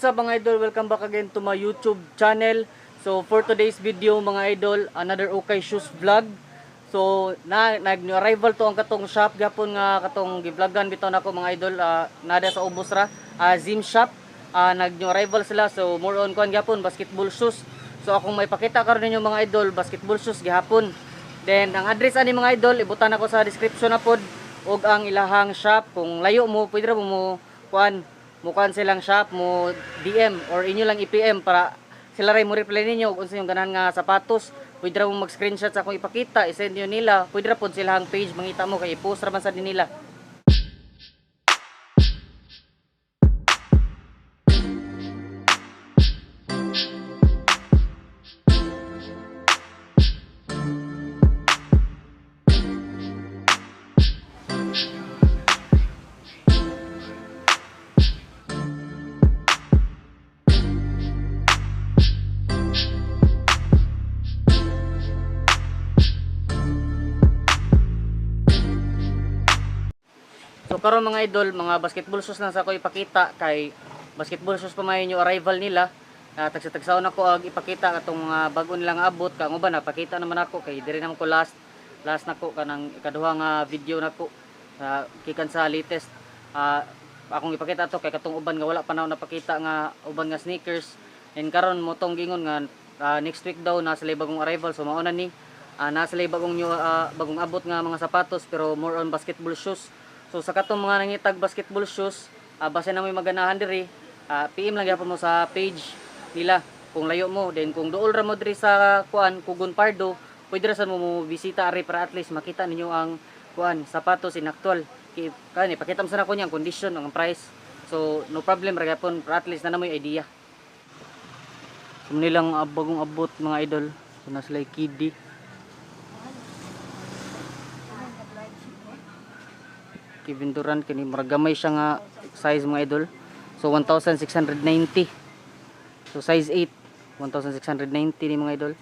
what's up mga idol? Welcome back again to my YouTube channel. So for today's video mga idol, another Okay Shoes vlog. So nag-arrival to ang katong shop gapon nga katong gi-vlogan bitaw nako mga idol, nada sa ubos ra, Zim shop. Nag-arrival sila, so more on kuan gapon basketball shoes. So akong may pakita karon ninyo mga idol, basketball shoes gihapon. Then ang address ani mga idol ibutan ako sa description na pod og ang ilahang shop. Kung layo mo pwede ra mo kuan mukan silang shop mo DM or inyo lang i-PM para sila ray mo reply ninyo kung unsa yung ganahan nga sapatos. Pwede ra mo mag-screenshot sa akong ipakita, i-send nyo nila. Pwede ra pod silang page mangita mo kay i-post ra man sa din nila. So karon mga idol, mga basketball shoes lang sa ako ipakita kay basketball shoes pa may yung arrival nila. Tagsa-tagsaon ako ag ipakita katong mga bago nilang abot kang uban napakita naman ako kay diri naman ko last nako kanang ikaduha nga video nako kikan sa latest. Akong ipakita to kay katong uban nga wala pa na napakita nga uban nga sneakers. And karon mo tong gingon nga next week daw na sila bagong arrival, so mao na ni nasa sila bagong bagong abot nga mga sapatos pero more on basketball shoes. So sa katong mga nangitag basketball shoes, base na may maganahan diri, PM lang gyapon mo sa page nila kung layo mo. Then kung duol ra mo diri sa kuan Kugon Pardo, pwede ra sa mo bisita ari para at least makita ninyo ang kuan sapatos in actual. Kani pakita mo sa nako niya ang condition, ang price. So no problem ra gyapon para at least na mo idea. So nilang bagong abot mga idol. So nasa lay kidi. Kevin Durant kini maragamay siya nga size mga idol. So 1690. So size 8 1690 ni mga idol.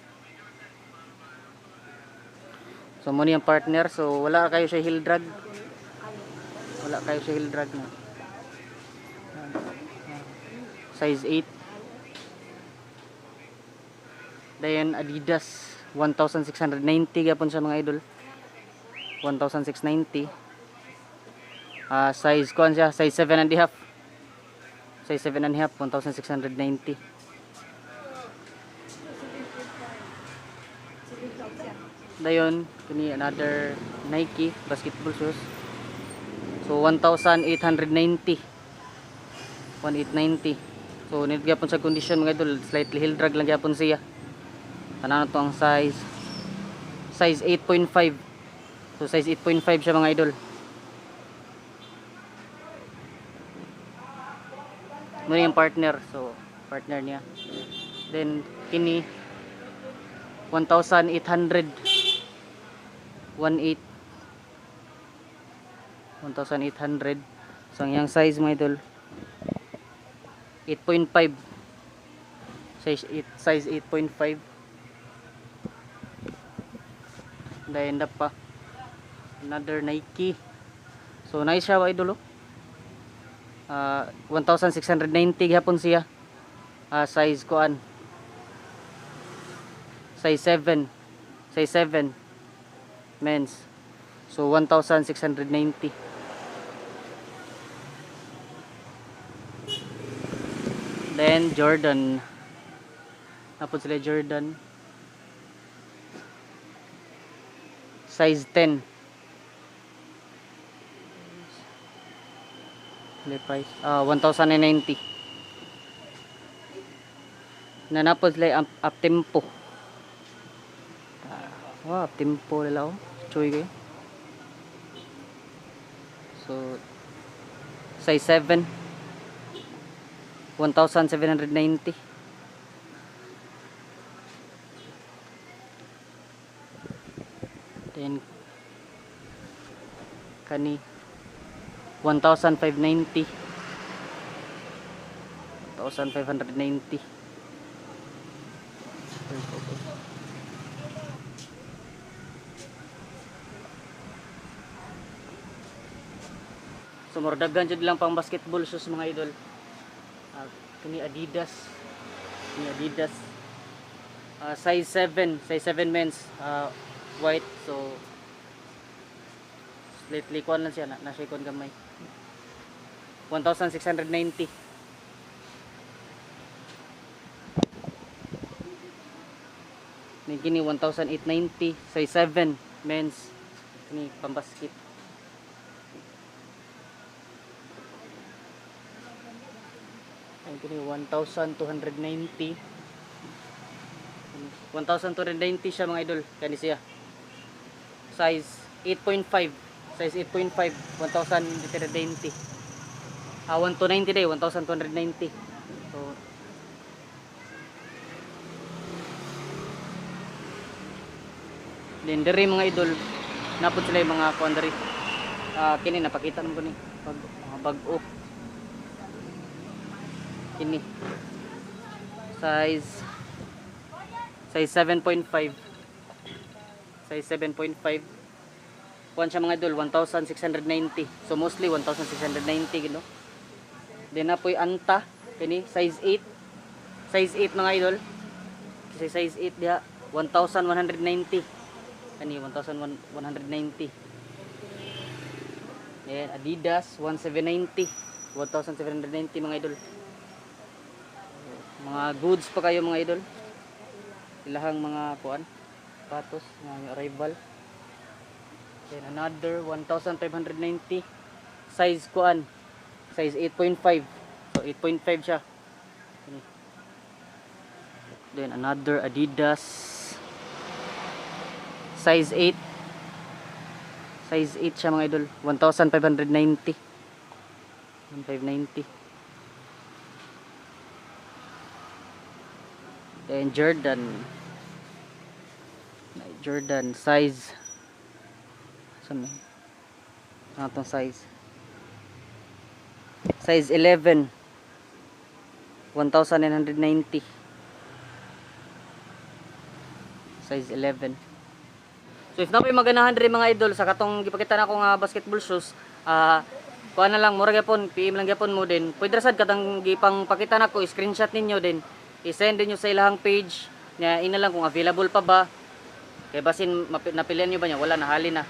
So mo ni ang partner, so wala kayo siya heel drag. Wala kayo siya heel drag na. Size 8. Dayan Adidas 1690 gyapon siya mga idol. 1690. Size kuan siya, size 7 and a half. Size 7 and a half, 1690. Dayon, kini another Nike basketball shoes. So 1890. 1890. So need gyapon sa condition mga idol, slightly heel drag lang gyapon siya. Tanan to ang size 8.5. So size 8.5 siya mga idol. Muna yung partner, so partner niya. Then kini 1800. 18 1800. So ang yang size mga idol 8.5. Size 8.5. Then pa another Nike. So nice siya mga idol. 1690 gihapon siya. Size kuan. Size 7. Size 7 men's. So 1690. Then Jordan. Napod sila Jordan. Size 10. Price 1090. Nanapod sila up tempo. Wow, up tempo nila oh. Choy kayo. So size 7 1790. Then kani 1590. 1590. So murdagan jud lang pang basketball shoes mga idol. Kini Adidas. Kini Adidas. Size 7. Size 7 men's. White. So, slightly kuan lang siya. Nasa ikon gamay. 1,690. Kini 1,890. Size 7 men's. Kini pambasket. Kini 1,290. 1,290 siya mga idol. Kani siya. Size 8.5. Size 8.5. 1,290. 1,290 day. 1,290. So, then diri mga idol, napod sila yung mga kuan diri. Kini napakita mo ko ni mga bag-o. Kini size 7.5. Size 7.5. Kuan siya mga idol, 1,690. So mostly 1,690 gino. Then napoy anta kini size 8. Size 8 mga idol. Kasi size 8 diha 1,190. Kani 1,190. Ayan, Adidas 1,790. 1,790 mga idol. Mga goods pa kayo mga idol. Ilahang mga kuan, sapatos, mga arrival. Then another 1,590. Size kuan, size 8.5. So 8.5 siya. Then another Adidas size 8. Size 8 siya mga idol, 1,590. 1,590. Then Jordan size, saan ano itong size? Size 11, 1,990. Size 11. So if napoy maganahan diri mga idol sa katong gipakita na ko nga basketball shoes, kuha na lang mura gyapon, PM lang gyapon mo din. Pwede ra sad katong gipang pakita na ko, screenshot ninyo din. I-send din nyo sa ilahang page nya ina lang kung available pa ba, kay basin napilian nyo ba niya, wala na hali na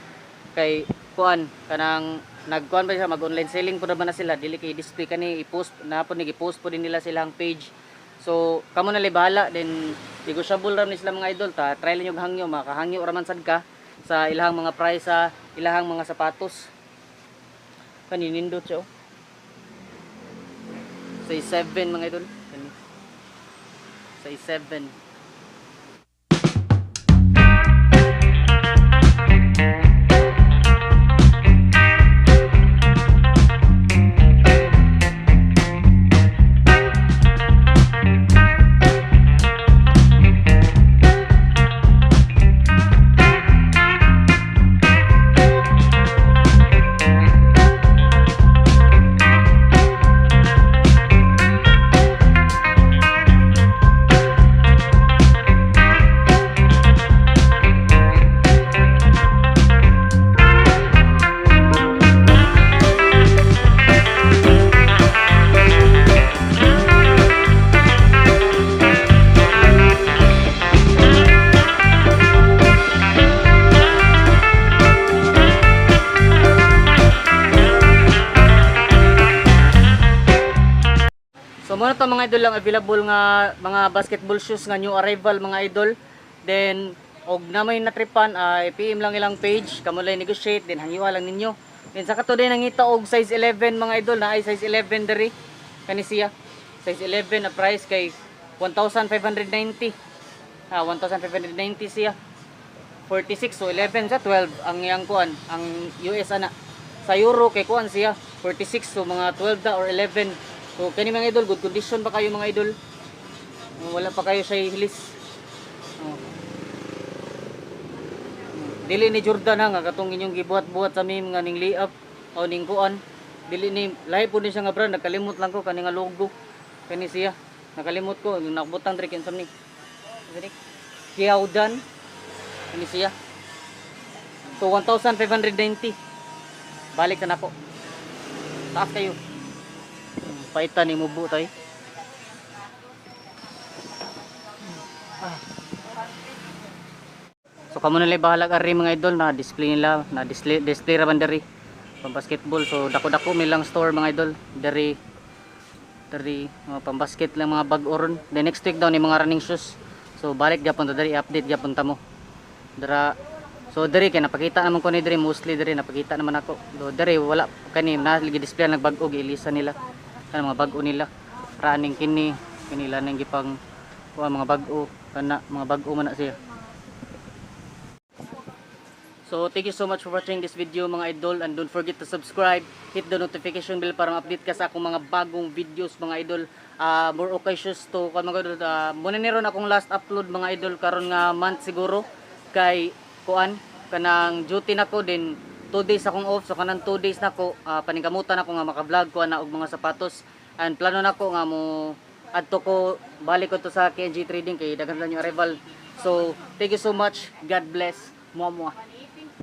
kay kuan kanang nagkuan ba siya, mag online selling po naman na sila, dili kay display kani i-post na po, i-post po din nila sa ilahang page. So kamo na libahala, then negotiable ram ni sila mga idol, ta try lang yung hangyo, makahangyo raman sad ka sa ilahang mga price sa ilahang mga sapatos. Kaninindot siya, oh. Size 7 mga idol. Size 7. So muna to mga idol lang available nga mga basketball shoes nga new arrival mga idol. Then og namay natripan, i-PM lang ilang page, kamo lang negotiate, then hangiwa lang ninyo. Then sa kato din nangita og size 11 mga idol, na ay size 11 diri. Kani siya. Size 11 na price kay 1,590. 1,590 siya. 46, so 11 sa 12 ang yang kuan, ang US ana. Sa euro kay kuan siya 46, so mga 12 da or 11. So kani mga idol, good condition pa kayo mga idol. Wala pa kayo sa hilis. Dili ni Jordan nga katong inyong gibuhat-buhat sa meme nga ning layup o ning kuan. Dili ni lahi po ni siya nga brand, nakalimot lang ko kani nga logo. Kani siya. Nakalimot ko, nakbutang trick insam ni. Kani Kiaudan. Kani siya. So 1,590. Balik na nako. Taas kayo. Paitan ni mubo tay. So kamo na lang bahala ari mga idol na display nila, na display ra man diri pang basketball. So dako-dako may lang store mga idol diri pang basket lang mga bag oron. The next week daw ni mga running shoes. So balik gyapon ta diri, update gyapon ta mo. Dara so diri kay napakita naman ko ni diri, mostly diri napakita naman ako. Do diri wala kani na display nagbag-o giilisa nila. Kana mga bag-o nila. Running kinila nang gipang mga bag-o kana mga bag-o man na siya. So thank you so much for watching this video mga idol, and don't forget to subscribe, hit the notification bell para ma-update ka sa akong mga bagong videos mga idol. More occasions to mga idol. Muna ni ron akong last upload mga idol karon nga month siguro kay kuan kanang duty nako din 2 days akong off, so kanang 2 days nako paningkamutan ako nga maka-vlog ko na og mga sapatos, and plano nako nga mo adto ko balik ko to sa KNG Trading kay daghan lang yung arrival. So thank you so much, God bless, muah muah.